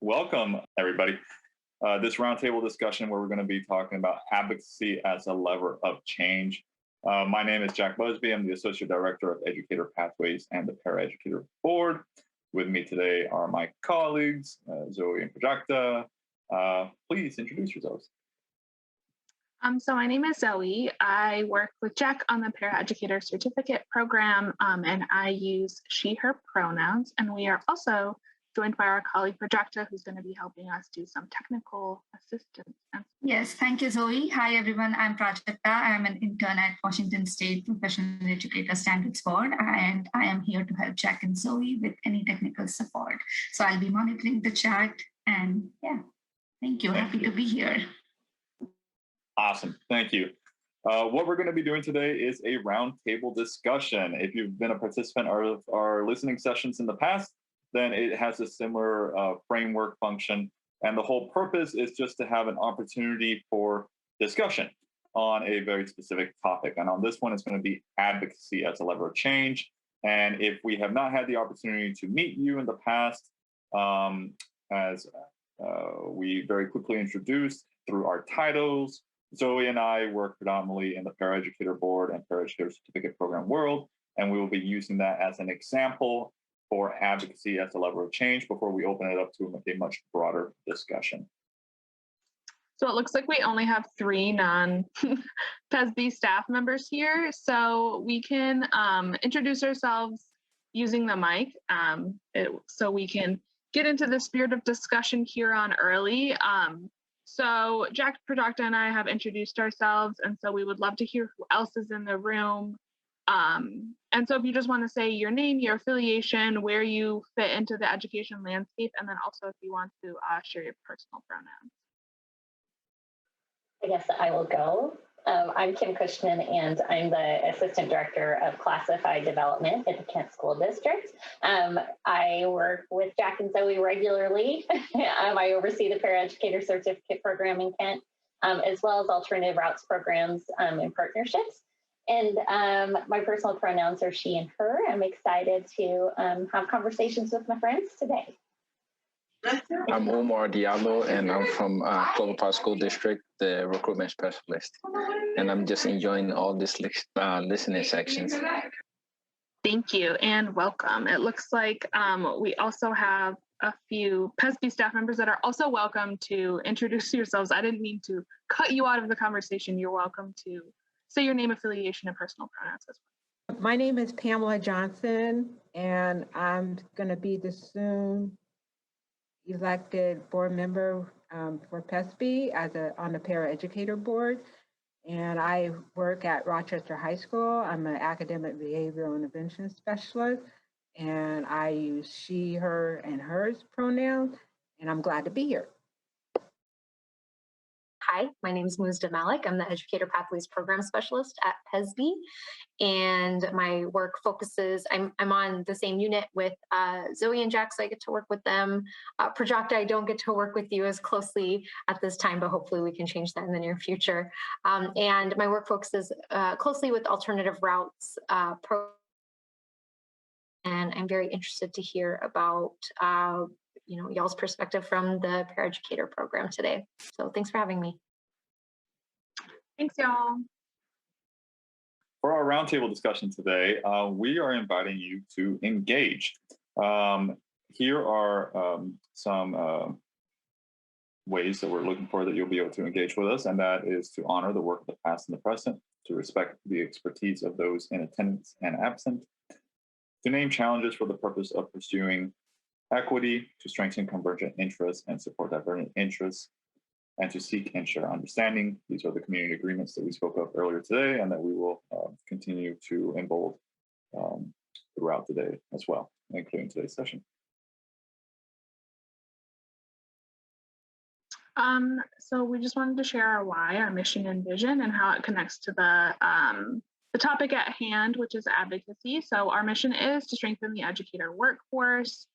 Welcome, everybody. This roundtable discussion where we're going to be talking about advocacy as a lever of change. My name is Jack Busby. I'm the Associate Director of Educator Pathways and the Paraeducator Board. With me today are my colleagues, Zoe and Prajakta. Please introduce yourselves. So my name is Zoe. I work with Jack on the Paraeducator Certificate Program, and I use she, her pronouns. And we are also joined by our colleague Prajakta, who's going to be helping us do some technical assistance. Yes, thank you, Zoe. Hi, everyone. I'm Prajakta. I'm an intern at Washington State Professional Educator Standards Board, and I am here to help Jack and Zoe with any technical support. So I'll be monitoring the chat, and yeah, thank you. Happy to be here. Awesome. Thank you. What we're going to be doing today is a roundtable discussion. If you've been a participant of our listening sessions in the past, then it has a similar framework function. And the whole purpose is just to have an opportunity for discussion on a very specific topic. And on this one, it's going to be advocacy as a lever of change. And if we have not had the opportunity to meet you in the past, as we very quickly introduced through our titles, Zoe and I work predominantly in the Paraeducator Board and Paraeducator Certificate Program world, and we will be using that as an example for advocacy as a lever of change before we open it up to a much broader discussion. So it looks like we only have 3 non-PESB staff members here, so we can introduce ourselves using the mic, so we can get into the spirit of discussion here on early. So Jack, Prajakta, and I have introduced ourselves, and so we would love to hear who else is in the room. And so if you just want to say your name, your affiliation, where you fit into the education landscape, and then also if you want to share your personal pronouns. I guess I will go. I'm Kim Cushman, and I'm the Assistant Director of Classified Development at the Kent School District. I work with Jack and Zoe regularly. I oversee the Paraeducator Certificate Program in Kent, as well as alternative routes programs and partnerships. And my personal pronouns are she and her. I'm excited to have conversations with my friends today. I'm Omar Diallo, and I'm from Clover Park School District, the recruitment specialist. And I'm just enjoying all this listening sections. Thank you and welcome. It looks like we also have a few PESB staff members that are also welcome to introduce yourselves. I didn't mean to cut you out of the conversation. You're welcome to say your name, affiliation, and personal pronouns as well. My name is Pamela Johnson, and I'm going to be the soon elected board member for PESB on the Paraeducator Board. And I work at Rochester High School. I'm an academic behavioral intervention specialist, and I use she, her, and hers pronouns, and I'm glad to be here. Hi, my name is Muzda Malik. I'm the Educator Pathways Program Specialist at PESB, and my work focuses, I'm on the same unit with Zoe and Jack, so I get to work with them. Prajakta, I don't get to work with you as closely at this time, but hopefully we can change that in the near future. And my work focuses closely with alternative routes and I'm very interested to hear about y'all's perspective from the Paraeducator program today. So thanks for having me. Thanks, y'all. For our roundtable discussion today, we are inviting you to engage. Here are some ways that we're looking for that you'll be able to engage with us, and that is to honor the work of the past and the present, to respect the expertise of those in attendance and absent, to name challenges for the purpose of pursuing equity, to strengthen convergent interests and support divergent interests, and to seek and share understanding. These are the community agreements that we spoke of earlier today and that we will continue to embold throughout the day as well, including today's session. So we just wanted to share our why, our mission and vision, and how it connects to the topic at hand, which is advocacy. So our mission is to strengthen the educator workforce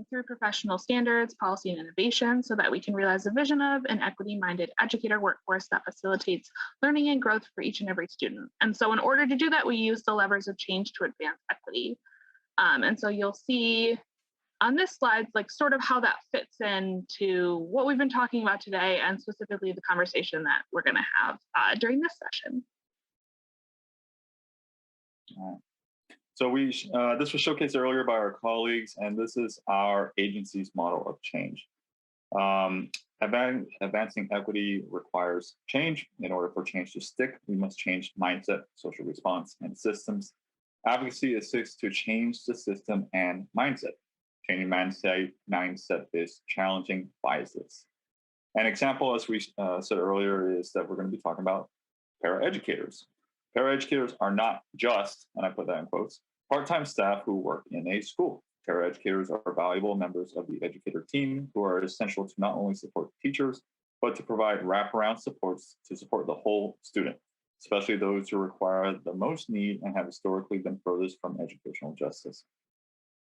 through professional standards, policy, and innovation so that we can realize the vision of an equity-minded educator workforce that facilitates learning and growth for each and every student. And so in order to do that, we use the levers of change to advance equity. And so you'll see on this slide, like sort of how that fits into what we've been talking about today and specifically the conversation that we're going to have during this session. So this was showcased earlier by our colleagues, and this is our agency's model of change. Advancing equity requires change. In order for change to stick, we must change mindset, social response, and systems. Advocacy assists to change the system and mindset. Changing mindset is challenging biases. An example, as we said earlier, is that we're going to be talking about paraeducators. Paraeducators are not just, and I put that in quotes, part-time staff who work in a school. Paraeducators are valuable members of the educator team who are essential to not only support teachers, but to provide wraparound supports to support the whole student, especially those who require the most need and have historically been furthest from educational justice.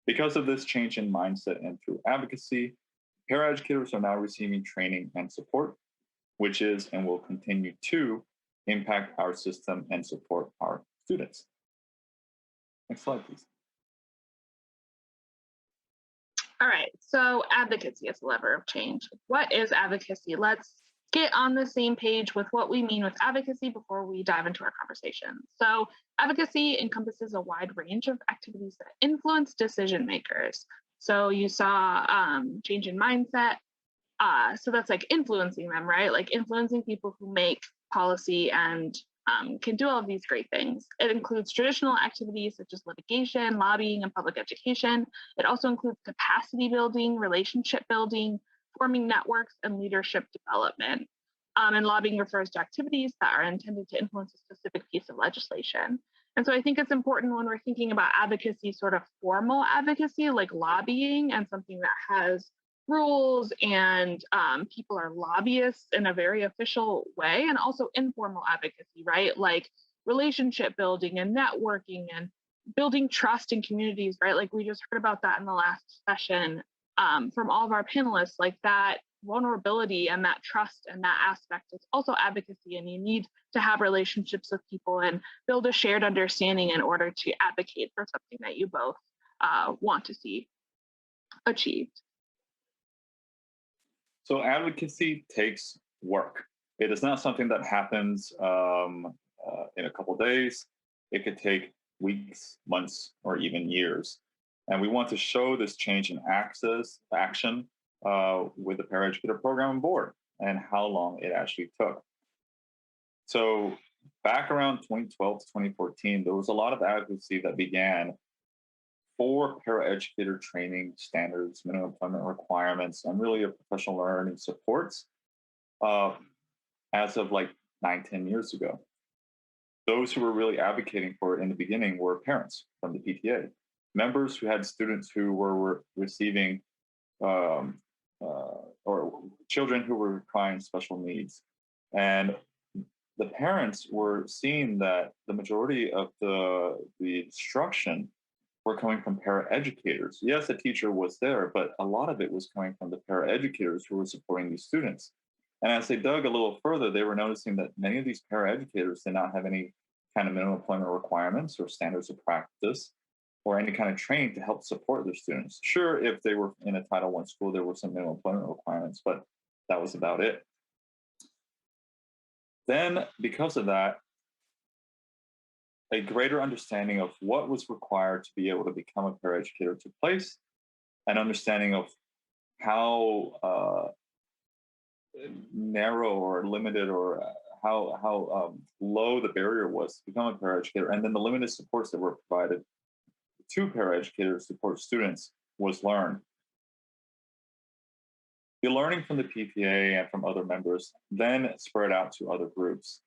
Because of this change in mindset and through advocacy, paraeducators are now receiving training and support, which is and will continue to impact our system and support our students. Next slide, please. All right, so advocacy is a lever of change. What is advocacy? Let's get on the same page with what we mean with advocacy before we dive into our conversation. So advocacy encompasses a wide range of activities that influence decision makers. So you saw change in mindset. So that's like influencing them, right? Like influencing people who make policy and can do all of these great things. It includes traditional activities such as litigation, lobbying, and public education. It also includes capacity building, relationship building, forming networks, and leadership development. And lobbying refers to activities that are intended to influence a specific piece of legislation. And so I think it's important when we're thinking about advocacy, sort of formal advocacy, like lobbying and something that has rules and people are lobbyists in a very official way, and also informal advocacy, right? Like relationship building and networking and building trust in communities, right? Like we just heard about that in the last session from all of our panelists, like that vulnerability and that trust and that aspect is also advocacy, and you need to have relationships with people and build a shared understanding in order to advocate for something that you both want to see achieved. So advocacy takes work. It is not something that happens in a couple of days. It could take weeks, months, or even years. And we want to show this change in action with the Paraeducator Program Board and how long it actually took. So back around 2012 to 2014, there was a lot of advocacy that began for paraeducator training standards, minimum employment requirements, and really a professional learning supports as of like 9-10 years ago. Those who were really advocating for it in the beginning were parents from the PTA, members who had students who were receiving or children who were requiring special needs. And the parents were seeing that the majority of the instruction were coming from paraeducators. Yes, the teacher was there, but a lot of it was coming from the paraeducators who were supporting these students. And as they dug a little further, they were noticing that many of these paraeducators did not have any kind of minimum employment requirements or standards of practice or any kind of training to help support their students. Sure, if they were in a Title I school, there were some minimum employment requirements, but that was about it. Then, because of that, a greater understanding of what was required to be able to become a paraeducator took place, an understanding of how narrow or limited or how low the barrier was to become a paraeducator, and then the limited supports that were provided to paraeducators to support students was learned. The learning from the PTA and from other members then spread out to other groups.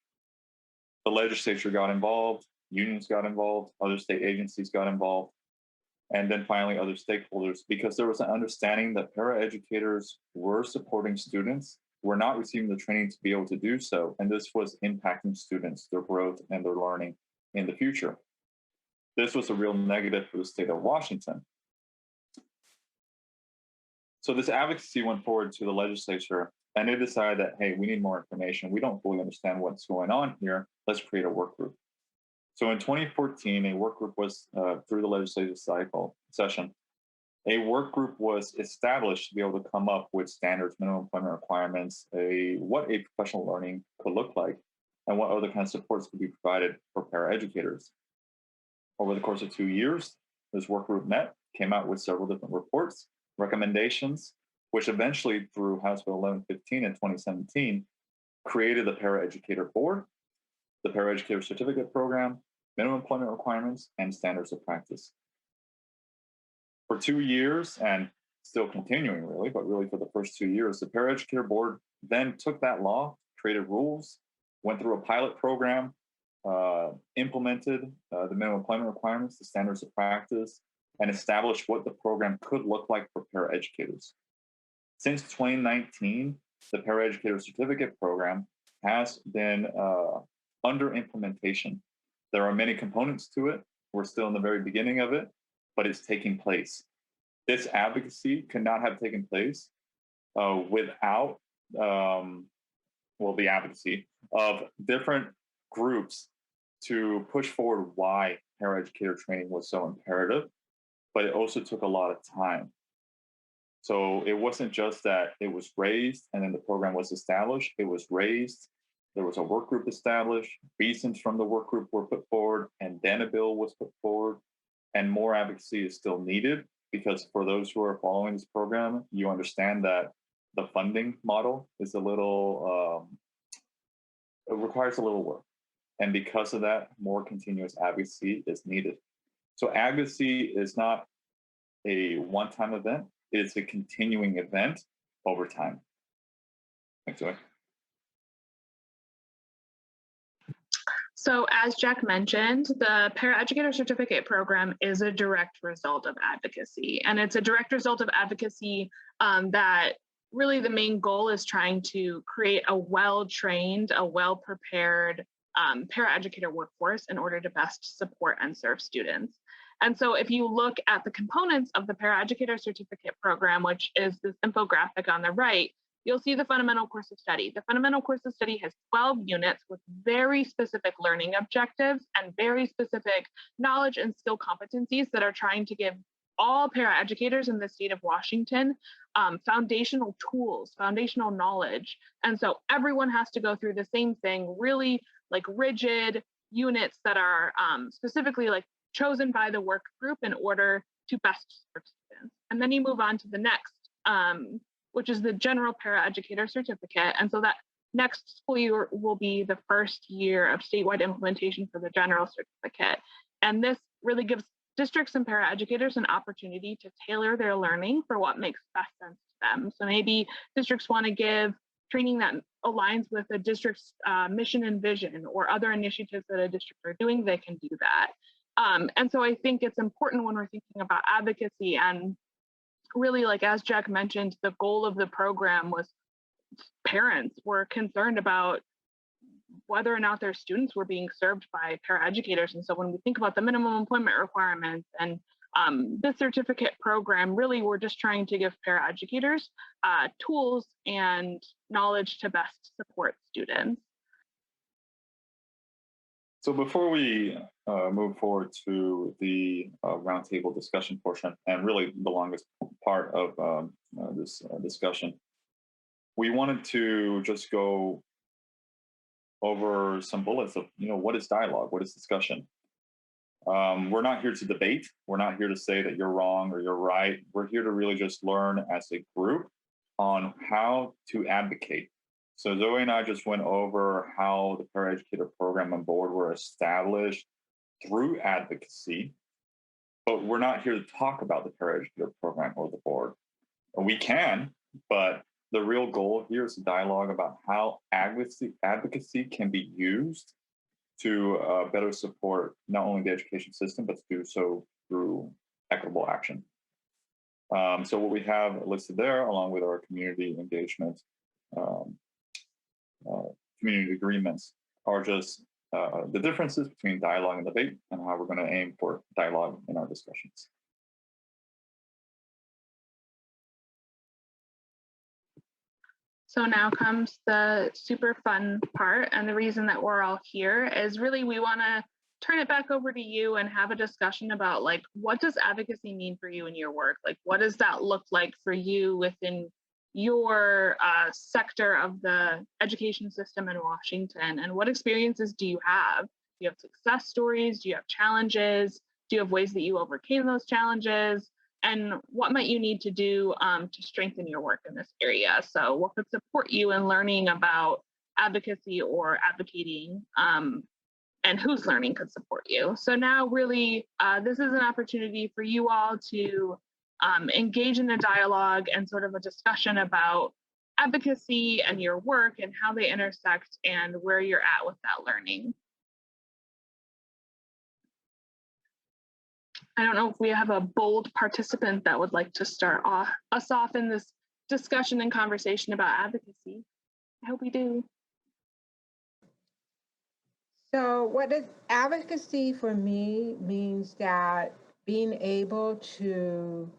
The legislature got involved, unions got involved, other state agencies got involved, and then finally other stakeholders, because there was an understanding that paraeducators were supporting students, were not receiving the training to be able to do so, and this was impacting students, their growth and their learning in the future. This was a real negative for the state of Washington. So this advocacy went forward to the legislature, and they decided that, hey, we need more information. We don't fully understand what's going on here. Let's create a work group. So in 2014, a work group was through the legislative session a work group was established to be able to come up with standards, minimum employment requirements, what a professional learning could look like, and what other kinds of supports could be provided for paraeducators. Over the course of 2 years, this work group met, came out with several different reports, recommendations, which eventually, through House Bill 1115 in 2017, created the Paraeducator Board, the Paraeducator Certificate Program, minimum employment requirements, and standards of practice. For 2 years, and still continuing really, but really for the first 2 years, the Paraeducator Board then took that law, created rules, went through a pilot program, implemented the minimum employment requirements, the standards of practice, and established what the program could look like for paraeducators. Since 2019, the Paraeducator Certificate Program has been under implementation. There are many components to it. We're still in the very beginning of it, but it's taking place. This advocacy could not have taken place without the advocacy of different groups to push forward why paraeducator training was so imperative, but it also took a lot of time. So it wasn't just that it was raised and then the program was established. It was raised, there was a work group established, reasons from the work group were put forward, and then a bill was put forward, and more advocacy is still needed, because for those who are following this program, you understand that the funding model is it requires a little work. And because of that, more continuous advocacy is needed. So advocacy is not a one-time event, it's a continuing event over time. Thanks, Zoe. So as Jack mentioned, the Paraeducator Certificate Program is a direct result of advocacy. And it's a direct result of advocacy that really the main goal is trying to create a well-trained, a well-prepared paraeducator workforce in order to best support and serve students. And so if you look at the components of the Paraeducator Certificate Program, which is this infographic on the right, you'll see the fundamental course of study. The fundamental course of study has 12 units with very specific learning objectives and very specific knowledge and skill competencies that are trying to give all paraeducators in the state of Washington foundational tools, foundational knowledge. And so everyone has to go through the same thing, really like rigid units that are specifically like chosen by the work group in order to best serve students. And then you move on to the next, which is the General Paraeducator Certificate. And so that next school year will be the first year of statewide implementation for the General Certificate. And this really gives districts and paraeducators an opportunity to tailor their learning for what makes best sense to them. So maybe districts want to give training that aligns with a district's mission and vision, or other initiatives that a district are doing, they can do that. And so I think it's important when we're thinking about advocacy, and really, like as Jack mentioned, the goal of the program was parents were concerned about whether or not their students were being served by paraeducators. And so when we think about the minimum employment requirements and this certificate program, really we're just trying to give paraeducators tools and knowledge to best support students. So before we move forward to the roundtable discussion portion, and really the longest part of this discussion, we wanted to just go over some bullets of, what is dialogue? What is discussion? We're not here to debate. We're not here to say that you're wrong or you're right. We're here to really just learn as a group on how to advocate. So Zoe and I just went over how the Paraeducator Program and Board were established through advocacy, but we're not here to talk about the Paraeducator Program or the board. We can, but the real goal here is a dialogue about how advocacy can be used to better support not only the education system, but to do so through equitable action. So what we have listed there, along with our community engagement, community agreements, are just the differences between dialogue and debate, and how we're going to aim for dialogue in our discussions. So now comes the super fun part. And the reason that we're all here is really we want to turn it back over to you and have a discussion about like, what does advocacy mean for you in your work? Like, what does that look like for you within your sector of the education system in Washington? And what experiences do you have? Do you have success stories? Do you have challenges? Do you have ways that you overcame those challenges? And what might you need to do to strengthen your work in this area? So what could support you in learning about advocacy or advocating, and whose learning could support you? So now really, this is an opportunity for you all to engage in a dialogue and sort of a discussion about advocacy and your work and how they intersect and where you're at with that learning. I don't know if we have a bold participant that would like to start us off in this discussion and conversation about advocacy. I hope we do. So what does advocacy for me means that being able to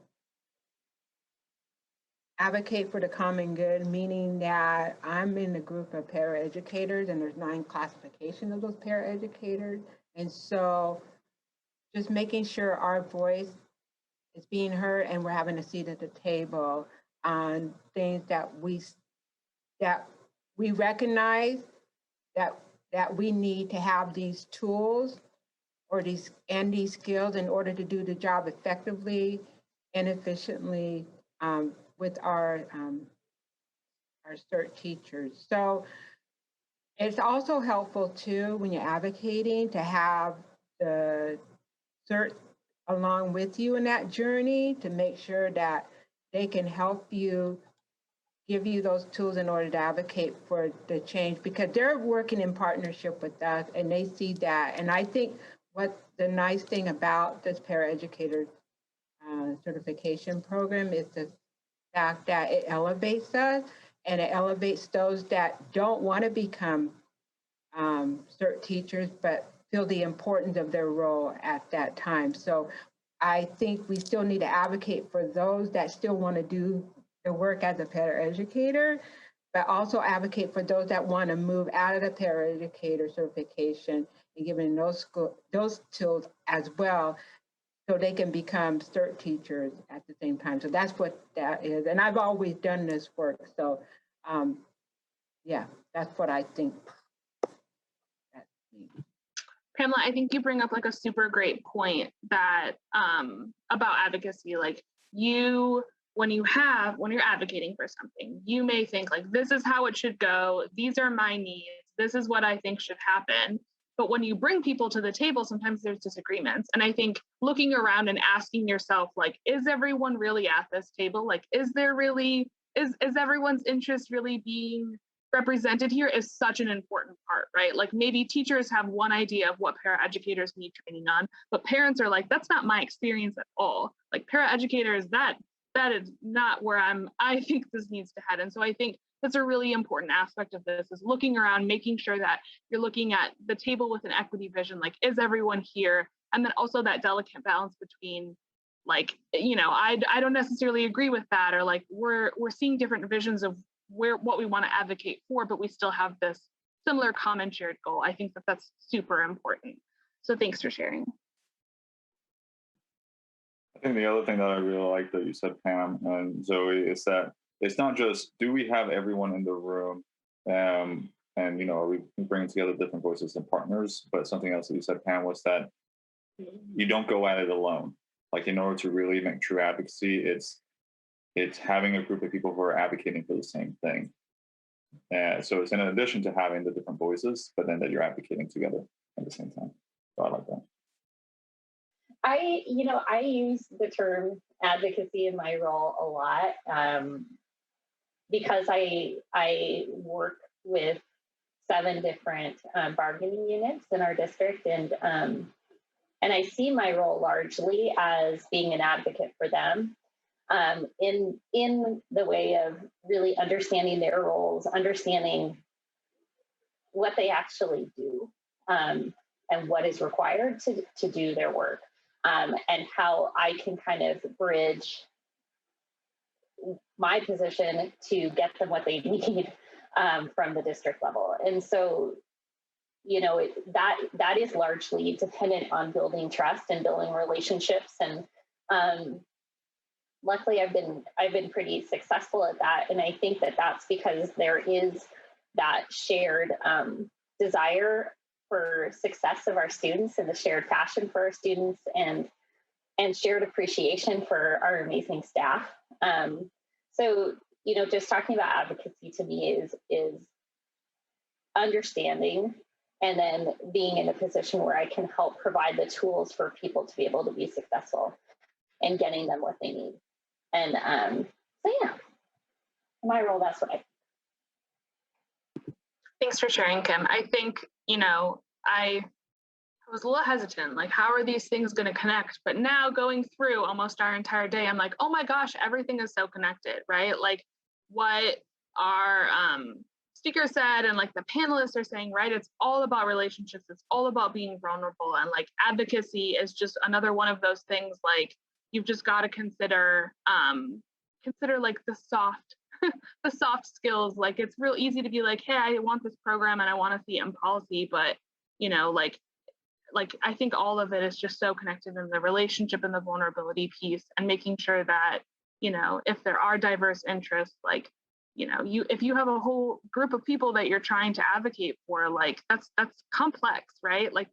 advocate for the common good, meaning that I'm in a group of paraeducators and there's 9 classifications of those paraeducators. And so just making sure our voice is being heard and we're having a seat at the table on things that we recognize that we need to have these tools or these skills in order to do the job effectively and efficiently with our CERT teachers. So it's also helpful too when you're advocating to have the CERT along with you in that journey to make sure that they can help you, give you those tools in order to advocate for the change, because they're working in partnership with us and they see that. And I think what the nice thing about this paraeducator certification program is the fact that it elevates us and it elevates those that don't want to become CERT teachers, but feel the importance of their role at that time. So I think we still need to advocate for those that still want to do the work as a paraeducator, but also advocate for those that want to move out of the paraeducator certification and giving those tools as well so they can become CERT teachers at the same time. So that's what that is. And I've always done this work. So yeah, that's what I think. Pamela, I think you bring up like a super great point that about advocacy, like when you're advocating for something, you may think like, this is how it should go. These are my needs. This is what I think should happen. But when you bring people to the table, sometimes there's disagreements. And I think looking around and asking yourself, like, is everyone really at this table? Like, is everyone's interest really being represented here is such an important part, right? Like maybe teachers have one idea of what paraeducators need training on, but parents are like, that's not my experience at all. Like paraeducators, that is not where I think this needs to head. And so I think that's a really important aspect of this is looking around, making sure that you're looking at the table with an equity vision, like is everyone here? And then also that delicate balance between like, you know, I don't necessarily agree with that, or like we're seeing different visions of what we want to advocate for, but we still have this similar common shared goal. I think that's super important. So thanks for sharing. I think the other thing that I really like that you said, Pam and Zoe, is that it's not just, do we have everyone in the room and, you know, are we bringing together different voices and partners, but something else that you said, Pam, was that you don't go at it alone. Like in order to really make true advocacy, it's having a group of people who are advocating for the same thing. So it's in addition to having the different voices, but then that you're advocating together at the same time. So I like that. I use the term advocacy in my role a lot because I work with 7 different bargaining units in our district, and I see my role largely as being an advocate for them. In the way of really understanding their roles, understanding what they actually do, and what is required to do their work, and how I can kind of bridge my position to get them what they need from the district level. And so that is largely dependent on building trust and building relationships. And luckily, I've been pretty successful at that. And I think that that's because there is that shared desire for success of our students, and the shared passion for our students, and shared appreciation for our amazing staff. So, just talking about advocacy to me is understanding, and then being in a position where I can help provide the tools for people to be able to be successful and getting them what they need. And so yeah, my role, that's what I. Thanks for sharing, Kim. I think, I was a little hesitant, like, how are these things going to connect? But now going through almost our entire day, I'm like, oh my gosh, everything is so connected, right? Like what our speaker said and like the panelists are saying, right? It's all about relationships. It's all about being vulnerable. And like advocacy is just another one of those things, like you've just got to consider like the soft the soft skills. Like it's real easy to be like, hey, I want this program and I want to see it in policy, but like I think all of it is just so connected in the relationship and the vulnerability piece, and making sure that, if there are diverse interests, like, if you have a whole group of people that you're trying to advocate for, like that's complex, right? Like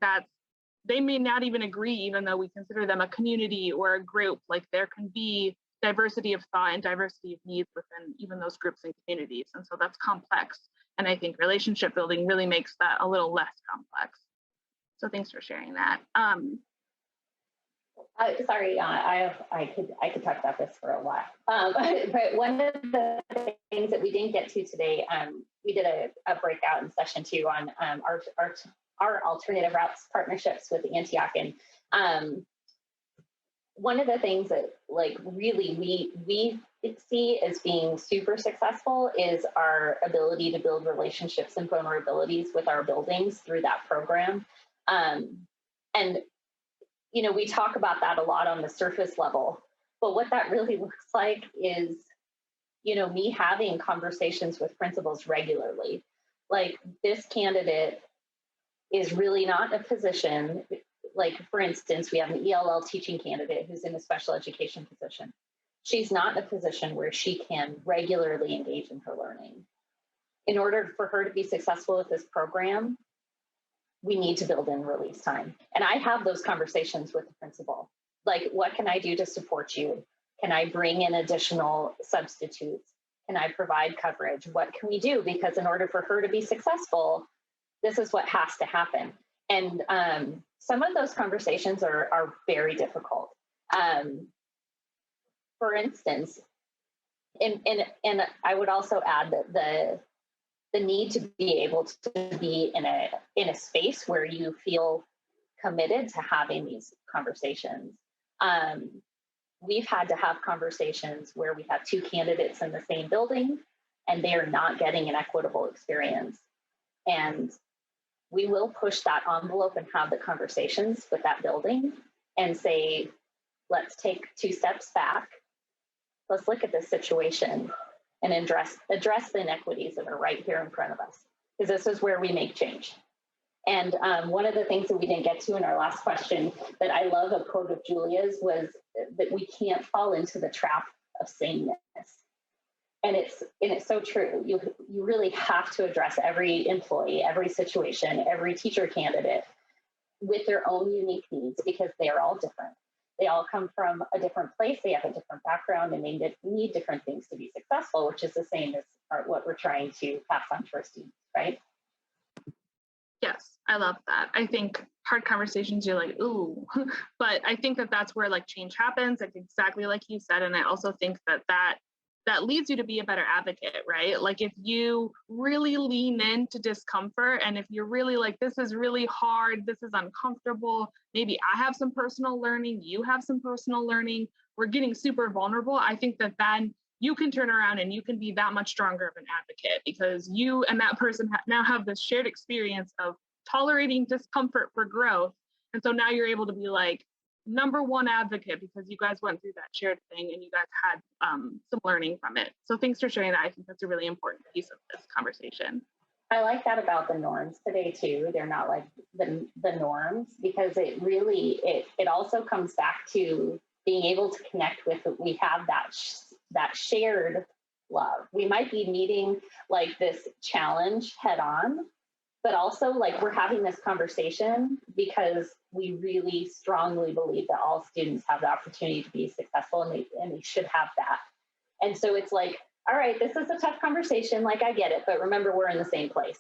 they may not even agree, even though we consider them a community or a group. Like there can be diversity of thought and diversity of needs within even those groups and communities. And so that's complex. And I think relationship building really makes that a little less complex. So thanks for sharing that. Sorry, I could talk about this for a while. But one of the things that we didn't get to today, we did a breakout in session 2 on our alternative routes partnerships with Antioch. And one of the things that like really we see as being super successful is our ability to build relationships and vulnerabilities with our buildings through that program. And we talk about that a lot on the surface level, but what that really looks like is, me having conversations with principals regularly. Like this candidate is really not in a position, like for instance, we have an ELL teaching candidate who's in a special education position. She's not in a position where she can regularly engage in her learning. In order for her to be successful with this program, we need to build in release time. And I have those conversations with the principal. Like, what can I do to support you? Can I bring in additional substitutes? Can I provide coverage? What can we do? Because in order for her to be successful, this is what has to happen. And some of those conversations are very difficult. For instance, and I would also add that the need to be able to be in a space where you feel committed to having these conversations. We've had to have conversations where we have 2 candidates in the same building and they are not getting an equitable experience. And we will push that envelope and have the conversations with that building and say, let's take 2 steps back. Let's look at this situation and address the inequities that are right here in front of us, because this is where we make change. And one of the things that we didn't get to in our last question that I love, a quote of Julia's, was that we can't fall into the trap of sameness. And it's so true. You really have to address every employee, every situation, every teacher candidate with their own unique needs, because they are all different. They all come from a different place. They have a different background, and they need different things to be successful, which is the same as what we're trying to pass on to our students, right? Yes, I love that. I think hard conversations, you're like, ooh, but I think that that's where like change happens. Like exactly like you said. And I also think that leads you to be a better advocate, right? Like if you really lean into discomfort, and if you're really like, this is really hard, this is uncomfortable, maybe I have some personal learning, you have some personal learning, we're getting super vulnerable. I think that then you can turn around and you can be that much stronger of an advocate, because you and that person now have this shared experience of tolerating discomfort for growth. And so now you're able to be like #1 advocate, because you guys went through that shared thing and you guys had some learning from it. So thanks for sharing that. I think that's a really important piece of this conversation. I like that about the norms today too. They're not like the norms, because it really, it also comes back to being able to connect with, we have that shared love. We might be meeting like this challenge head on, but also like we're having this conversation because we really strongly believe that all students have the opportunity to be successful, and they should have that. And so it's like, all right, this is a tough conversation, like I get it, but remember, we're in the same place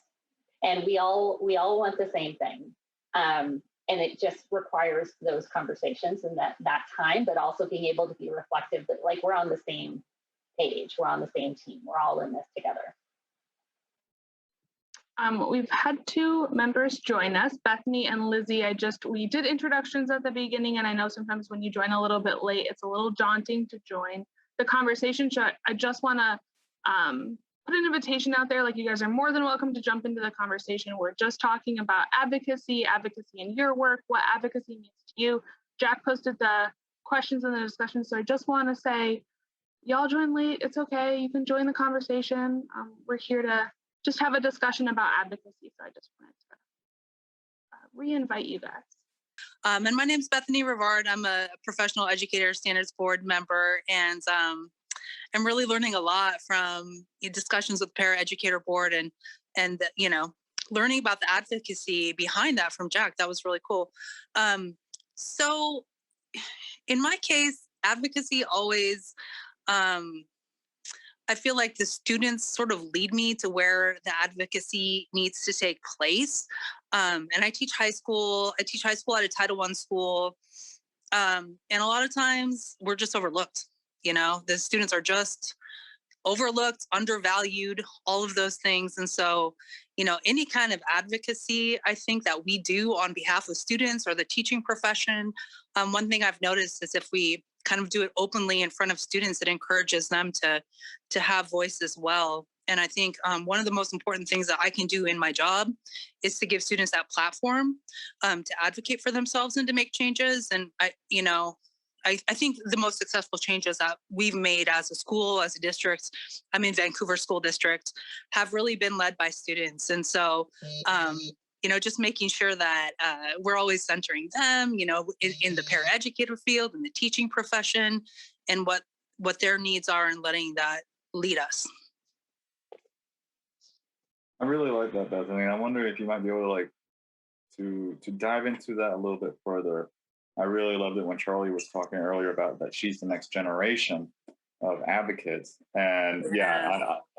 and we all want the same thing. And it just requires those conversations and that time, but also being able to be reflective that like we're on the same page, we're on the same team, we're all in this together. We've had two members join us, Bethany and Lizzie. We did introductions at the beginning, and I know sometimes when you join a little bit late, it's a little daunting to join the conversation. So I just want to put an invitation out there. Like, you guys are more than welcome to jump into the conversation. We're just talking about advocacy in your work, what advocacy means to you. Jack posted the questions in the discussion. So I just want to say, y'all join late, it's okay. You can join the conversation. We're here to just have a discussion about advocacy. So I just wanted to re-invite you guys. And my name is Bethany Rivard. I'm a professional educator standards board member, and I'm really learning a lot from discussions with paraeducator board and learning about the advocacy behind that from Jack. That was really cool. So in my case, advocacy always, I feel like the students sort of lead me to where the advocacy needs to take place. And I teach high school. I teach high school at a Title I school. And a lot of times we're just overlooked. The students are just overlooked, undervalued, all of those things. And so, any kind of advocacy, I think that we do on behalf of students or the teaching profession, one thing I've noticed is if we kind of do it openly in front of students, it encourages them to have voice as well. And I think one of the most important things that I can do in my job is to give students that platform to advocate for themselves and to make changes. And I think the most successful changes that we've made as a school, as a district, I'm in Vancouver School District, have really been led by students. And so, just making sure that we're always centering them, in the paraeducator field, in the teaching profession, and what their needs are, and letting that lead us. I really like that, Bethany. I wonder if you might be able to dive into that a little bit further. I really loved it when Charlie was talking earlier about that she's the next generation of advocates. And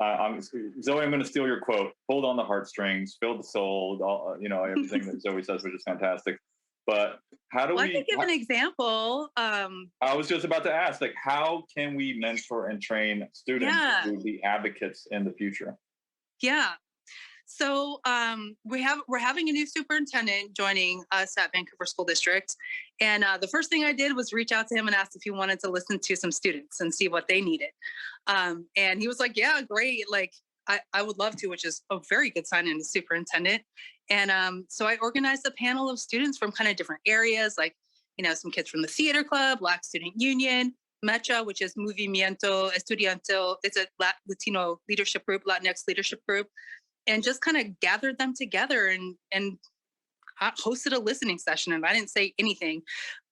I'm Zoe, I'm going to steal your quote: hold on the heartstrings, fill the soul, everything that Zoe says, which is fantastic. But how do we... I could give an example. I was just about to ask, how can we mentor and train students to be advocates in the future? Yeah. So we're having a new superintendent joining us at Vancouver School District. And the first thing I did was reach out to him and ask if he wanted to listen to some students and see what they needed. And he was like, yeah, great. I would love to, which is a very good sign in a superintendent. And so I organized a panel of students from kind of different areas, some kids from the theater club, Black Student Union, MECHA, which is Movimiento Estudiantil. It's a Latino leadership group, Latinx leadership group. And just kind of gathered them together and hosted a listening session. And I didn't say anything,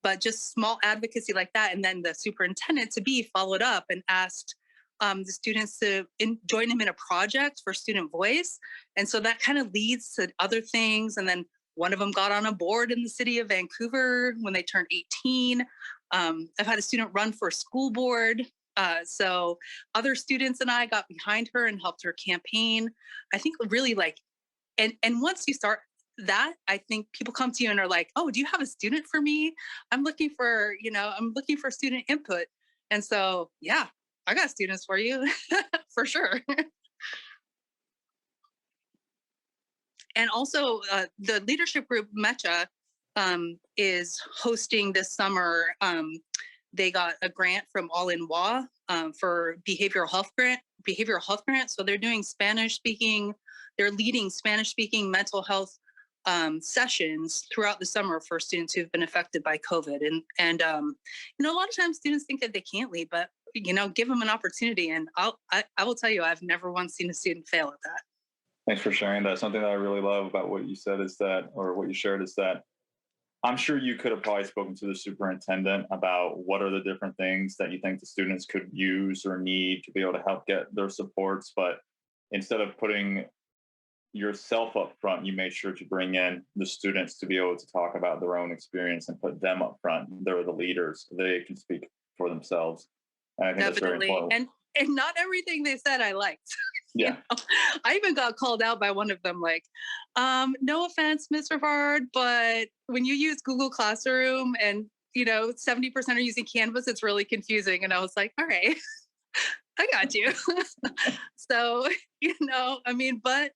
but just small advocacy like that. And then the superintendent to be followed up and asked the students to join him in a project for student voice. And so that kind of leads to other things. And then one of them got on a board in the city of Vancouver when they turned 18. I've had a student run for a school board. So other students and I got behind her and helped her campaign. I think really and once you start that, I think people come to you and are like, oh, do you have a student for me? I'm looking for student input. And so, yeah, I got students for you for sure. And also the leadership group MECHA is hosting this summer. They got a grant from All in WA for behavioral health grant. So they're doing they're leading Spanish-speaking mental health sessions throughout the summer for students who've been affected by COVID. And a lot of times students think that they can't lead, but give them an opportunity. And I will tell you, I've never once seen a student fail at that. Thanks for sharing that. Something that I really love about what you said is that, or what you shared is that I'm sure you could have probably spoken to the superintendent about what are the different things that you think the students could use or need to be able to help get their supports. But instead of putting yourself up front, you made sure to bring in the students to be able to talk about their own experience and put them up front. They're the leaders. They can speak for themselves. And I think that's very Definitely. important. And not everything they said I liked. You Yeah. know? I even got called out by one of them, like, no offense, Miss Rivard, but when you use Google Classroom and 70% are using Canvas, it's really confusing. And I was like, all right, I got you. So, but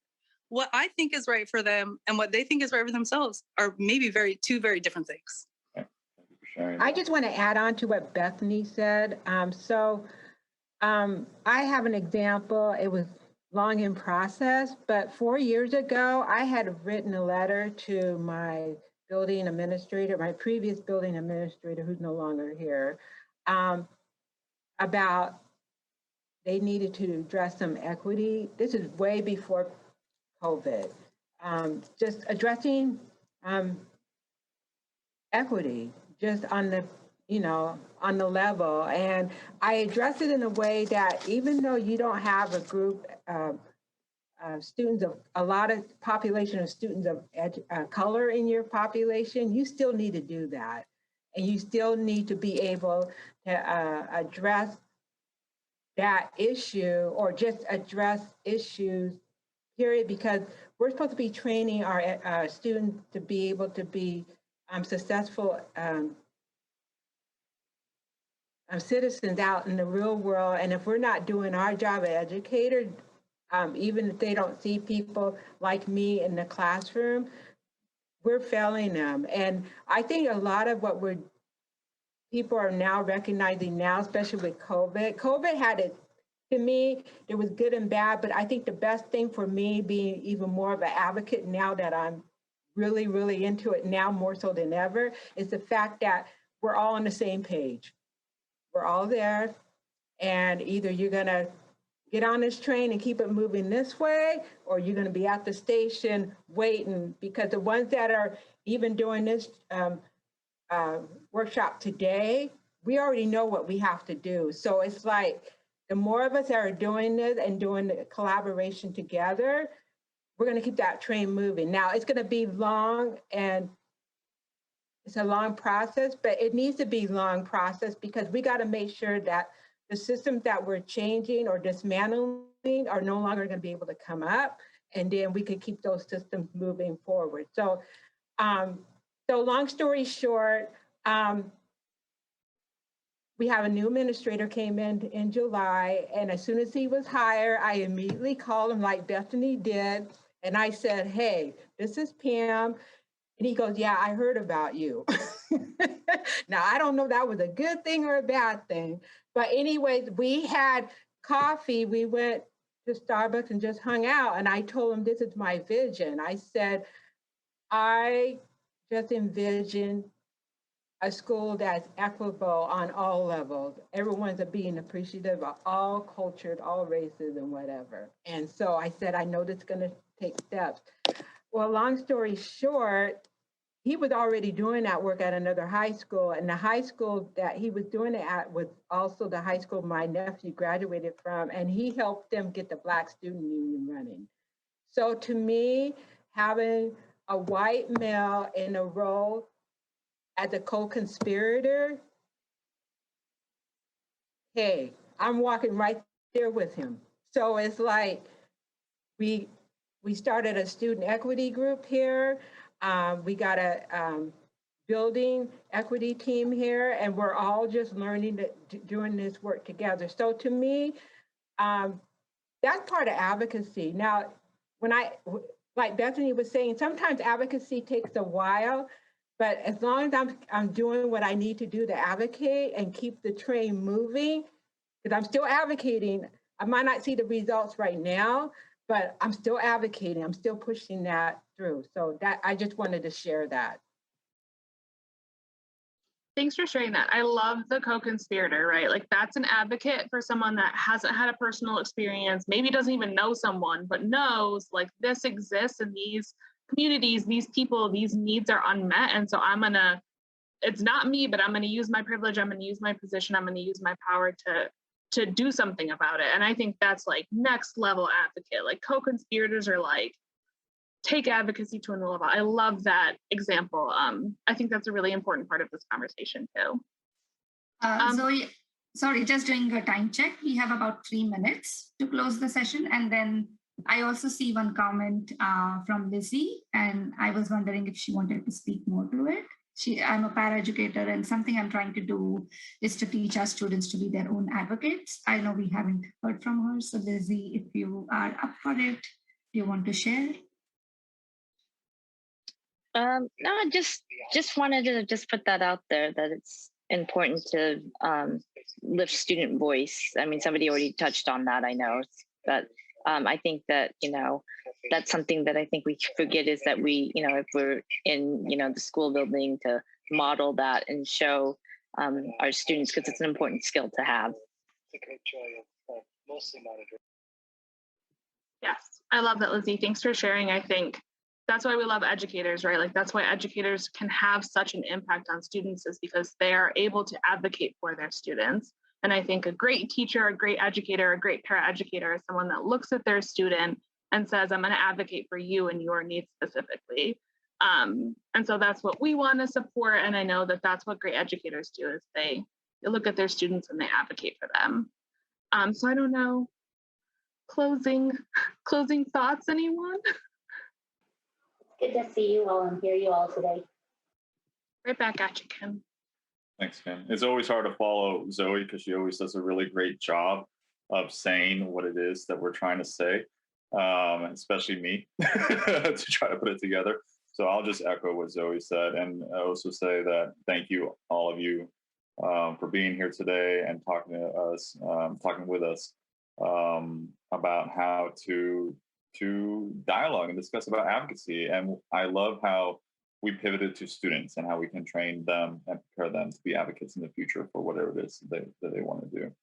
what I think is right for them and what they think is right for themselves are maybe two very different things. Thank you for sharing I that. just want to add on to what Bethany said. I have an example. It was long in process, but 4 years ago, I had written a letter to my building administrator, my previous building administrator, who's no longer here, about they needed to address some equity. This is way before COVID. Just addressing equity, just on the on the level. And I address it in a way that even though you don't have a group of students of a lot of population of students of color in your population, you still need to do that. And you still need to be able to address that issue or just address issues, period, because we're supposed to be training our students to be able to be successful citizens out in the real world. And if we're not doing our job as educators, even if they don't see people like me in the classroom, we're failing them. And I think a lot of what people are now recognizing now, especially with COVID had it, to me, it was good and bad, but I think the best thing for me being even more of an advocate now that I'm really, really into it now more so than ever, is the fact that we're all on the same page. We're all there, and either you're gonna get on this train and keep it moving this way, or you're gonna be at the station waiting, because the ones that are even doing this workshop today, we already know what we have to do. So it's like, the more of us that are doing this and doing the collaboration together, we're gonna keep that train moving. Now, it's gonna be long, and it's a long process, but it needs to be long process because we gotta make sure that the systems that we're changing or dismantling are no longer gonna be able to come up, and then we can keep those systems moving forward. So, so long story short, we have a new administrator came in July, and as soon as he was hired, I immediately called him like Bethany did, and I said, hey, this is Pam. And he goes, yeah, I heard about you. Now, I don't know if that was a good thing or a bad thing, but anyways, we had coffee. We went to Starbucks and just hung out, and I told him this is my vision. I said, I just envision a school that's equitable on all levels. Everyone's being appreciative of all cultures, all races, and whatever. And so I said, I know this is gonna take steps. Well, long story short, he was already doing that work at another high school, and the high school that he was doing it at was also the high school my nephew graduated from, and he helped them get the Black Student Union running. So to me, having a white male in a role as a co-conspirator, hey, I'm walking right there with him. So it's like, we started a student equity group here. We got a building equity team here, and we're all just learning doing this work together. So to me, that's part of advocacy. Now, like Bethany was saying, sometimes advocacy takes a while, but as long as I'm doing what I need to do to advocate and keep the train moving, because I'm still advocating, I might not see the results right now, but I'm still advocating, I'm still pushing that through. So that I just wanted to share that. Thanks for sharing that. I love the co-conspirator, right? Like that's an advocate for someone that hasn't had a personal experience, maybe doesn't even know someone, but knows like this exists in these communities, these people, these needs are unmet. And so it's not me, but I'm gonna use my privilege, I'm gonna use my position, I'm gonna use my power to do something about it. And I think that's like next level advocate. Like co-conspirators are like, take advocacy to a new level. I love that example. I think that's a really important part of this conversation too. Zoe, sorry, just doing a time check. We have about 3 minutes to close the session. And then I also see one comment from Lizzie, and I was wondering if she wanted to speak more to it. I'm a paraeducator, and something I'm trying to do is to teach our students to be their own advocates. I know we haven't heard from her. So Lizzie, if you are up for it, do you want to share? No, I just wanted to just put that out there that it's important to lift student voice. I mean, somebody already touched on that, I know, but I think that, that's something that I think we forget is that we, if we're in, the school building, to model that and show our students, because it's an important skill to have. Yes, I love that, Lizzie. Thanks for sharing. I think that's why we love educators, right? Like that's why educators can have such an impact on students, is because they are able to advocate for their students. And I think a great teacher, a great educator, a great paraeducator is someone that looks at their student and says, I'm going to advocate for you and your needs specifically. And so that's what we want to support. And I know that that's what great educators do, is they look at their students and they advocate for them. So I don't know, closing thoughts, anyone? Good to see you all and hear you all today. Right back at you, Kim. Thanks, Kim. It's always hard to follow Zoe because she always does a really great job of saying what it is that we're trying to say, especially me, to try to put it together. So I'll just echo what Zoe said, and also say that thank you, all of you, for being here today and talking to us, talking with us about how to dialogue and discuss about advocacy. And I love how we pivoted to students and how we can train them and prepare them to be advocates in the future for whatever it is that they want to do.